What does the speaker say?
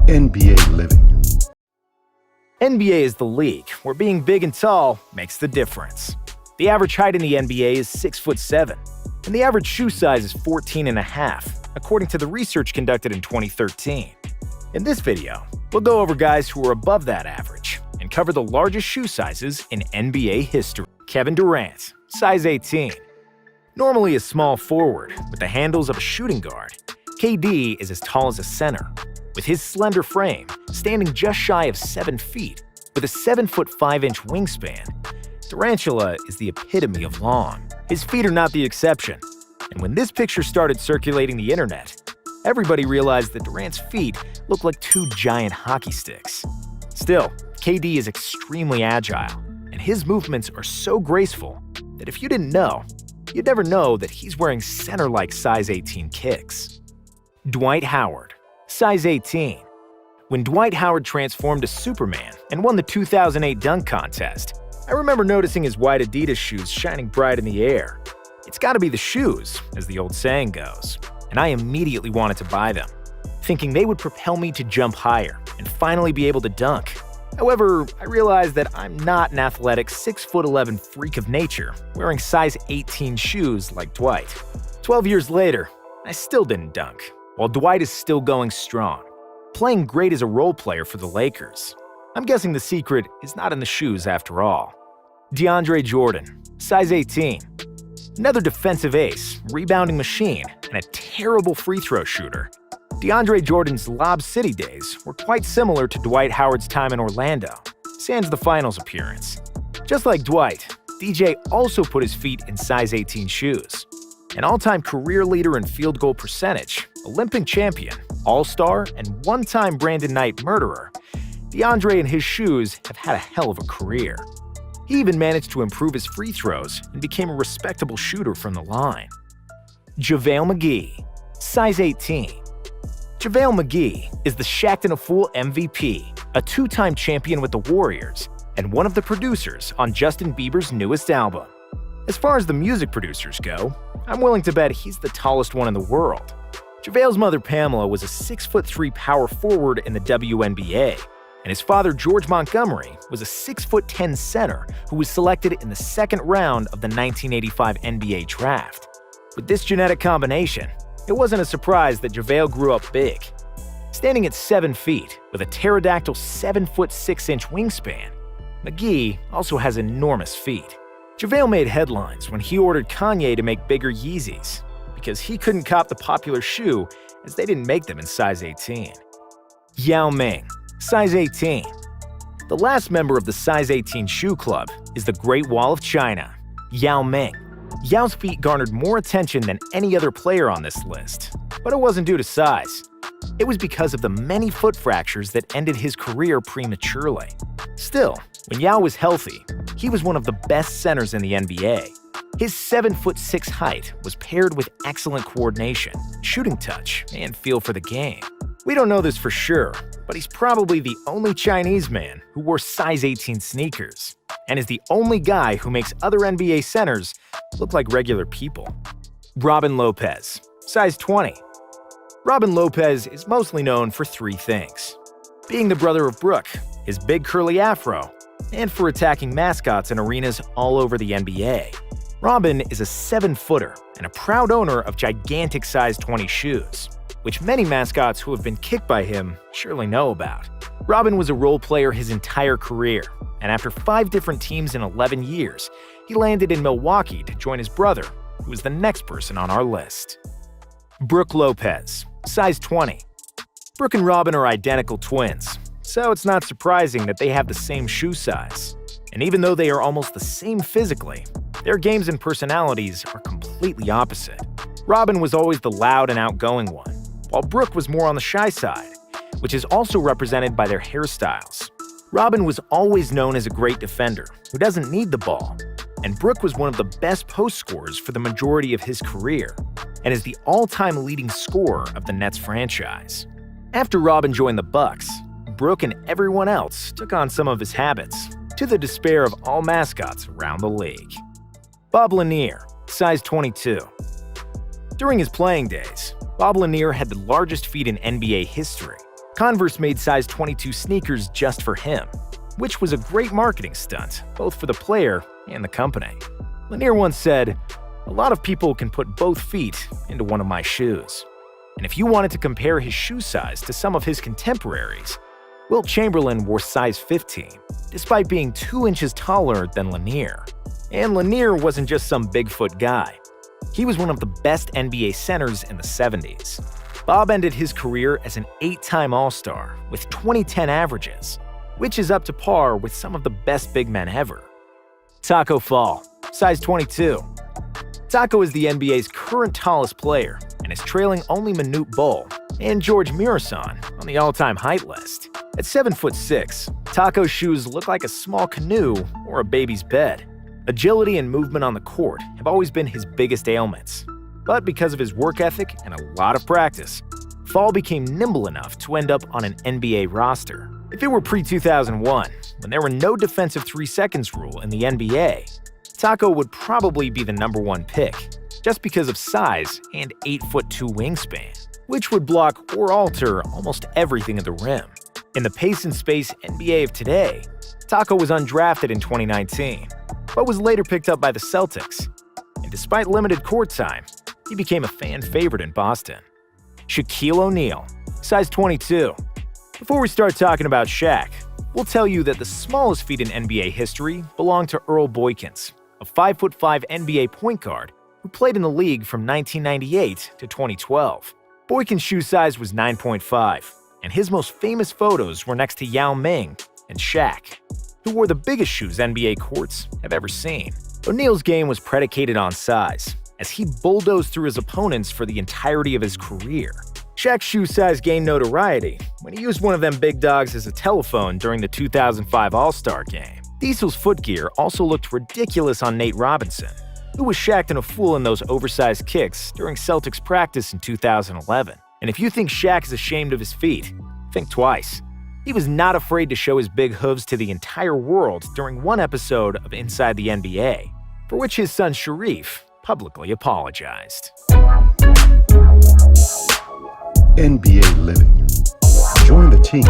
NBA living. NBA is the league where being big and tall makes the difference. The average height in the NBA is 6'7", and the average shoe size is 14.5, according to the research conducted in 2013. In this video, we'll go over guys who are above that average and cover the largest shoe sizes in NBA history. Kevin Durant, size 18. Normally a small forward with the handles of a shooting guard, KD is as tall as a center, with his slender frame standing just shy of 7 feet with a 7'5" wingspan. Durantula is the epitome of long. His feet are not the exception, and when this picture started circulating the internet, everybody realized that Durant's feet look like 2 giant hockey sticks. Still, KD is extremely agile, and his movements are so graceful that if you didn't know, you'd never know that he's wearing center-like size 18 kicks. Dwight Howard, size 18. When Dwight Howard transformed to Superman and won the 2008 dunk contest, I remember noticing his white Adidas shoes shining bright in the air. It's gotta be the shoes, as the old saying goes, and I immediately wanted to buy them, thinking they would propel me to jump higher and finally be able to dunk. However, I realized that I'm not an athletic 6'11" freak of nature wearing size 18 shoes like Dwight. 12 years later, I still didn't dunk, while Dwight is still going strong, playing great as a role player for the Lakers. I'm guessing the secret is not in the shoes after all. DeAndre Jordan, size 18. Another defensive ace, rebounding machine, and a terrible free throw shooter. DeAndre Jordan's Lob City days were quite similar to Dwight Howard's time in Orlando, sans the finals appearance. Just like Dwight, DJ also put his feet in size 18 shoes. An all-time career leader in field goal percentage, Olympic champion, all-star, and one-time Brandon Knight murderer, DeAndre and his shoes have had a hell of a career. He even managed to improve his free throws and became a respectable shooter from the line. JaVale McGee, size 18. JaVale McGee is the Shaqtin' a Fool MVP, a 2-time champion with the Warriors, and one of the producers on Justin Bieber's newest album. As far as the music producers go, I'm willing to bet he's the tallest one in the world. JaVale's mother Pamela was a 6'3" power forward in the WNBA, and his father George Montgomery was a 6'10" center who was selected in the second round of the 1985 NBA draft. With this genetic combination, it wasn't a surprise that JaVale grew up big. Standing at 7 feet with a pterodactyl 7'6" wingspan, McGee also has enormous feet. JaVale made headlines when he ordered Kanye to make bigger Yeezys, because he couldn't cop the popular shoe as they didn't make them in size 18. Yao Ming, size 18. The last member of the size 18 shoe club is the Great Wall of China, Yao Ming. Yao's feet garnered more attention than any other player on this list, but it wasn't due to size. It was because of the many foot fractures that ended his career prematurely. Still, when Yao was healthy, he was one of the best centers in the NBA. His 7'6" height was paired with excellent coordination, shooting touch, and feel for the game. We don't know this for sure, but he's probably the only Chinese man who wore size 18 sneakers, and is the only guy who makes other NBA centers look like regular people. Robin Lopez, size 20. Robin Lopez is mostly known for 3 things: being the brother of Brooke, his big curly afro, and for attacking mascots in arenas all over the NBA. Robin is a 7-footer and a proud owner of gigantic size 20 shoes, which many mascots who have been kicked by him surely know about. Robin was a role player his entire career, and after 5 different teams in 11 years, he landed in Milwaukee to join his brother, who is the next person on our list. Brooke Lopez, size 20. Brooke and Robin are identical twins, so it's not surprising that they have the same shoe size. And even though they are almost the same physically, their games and personalities are completely opposite. Robin was always the loud and outgoing one, while Brooke was more on the shy side, which is also represented by their hairstyles. Robin was always known as a great defender who doesn't need the ball, and Brooke was one of the best post scorers for the majority of his career, and is the all-time leading scorer of the Nets franchise. After Robin joined the Bucks, Brooke and everyone else took on some of his habits, to the despair of all mascots around the league. Bob Lanier, size 22. During his playing days, Bob Lanier had the largest feet in NBA history, Converse made size 22 sneakers just for him, which was a great marketing stunt, both for the player and the company. Lanier once said, "A lot of people can put both feet into one of my shoes." And if you wanted to compare his shoe size to some of his contemporaries, Wilt Chamberlain wore size 15, despite being 2 inches taller than Lanier. And Lanier wasn't just some Bigfoot guy. He was one of the best NBA centers in the 70s. Bob ended his career as an 8-time All-Star with 2010 averages, which is up to par with some of the best big men ever. Taco Fall, size 22. Taco is the NBA's current tallest player and is trailing only Manute Bol and George Mirasan on the all-time height list. At 7'6", Taco's shoes look like a small canoe or a baby's bed. Agility and movement on the court have always been his biggest ailments. But because of his work ethic and a lot of practice, Fall became nimble enough to end up on an NBA roster. If it were pre-2001, when there were no defensive 3 seconds rule in the NBA, Taco would probably be the #1 pick, just because of size and 8'2" wingspan, which would block or alter almost everything at the rim. In the pace and space NBA of today, Taco was undrafted in 2019, but was later picked up by the Celtics. And despite limited court time, he became a fan favorite in Boston. Shaquille O'Neal, size 22. Before we start talking about Shaq, we'll tell you that the smallest feet in NBA history belong to Earl Boykins, a 5'5" NBA point guard who played in the league from 1998 to 2012. Boykins' shoe size was 9.5, and his most famous photos were next to Yao Ming and Shaq, who wore the biggest shoes NBA courts have ever seen. O'Neal's game was predicated on size, as he bulldozed through his opponents for the entirety of his career. Shaq's shoe size gained notoriety when he used one of them big dogs as a telephone during the 2005 All-Star Game. Diesel's footgear also looked ridiculous on Nate Robinson, who was shacked in a fool in those oversized kicks during Celtics practice in 2011. And if you think Shaq is ashamed of his feet, think twice. He was not afraid to show his big hooves to the entire world during one episode of Inside the NBA, for which his son Sharif publicly apologized. NBA Living. Join the team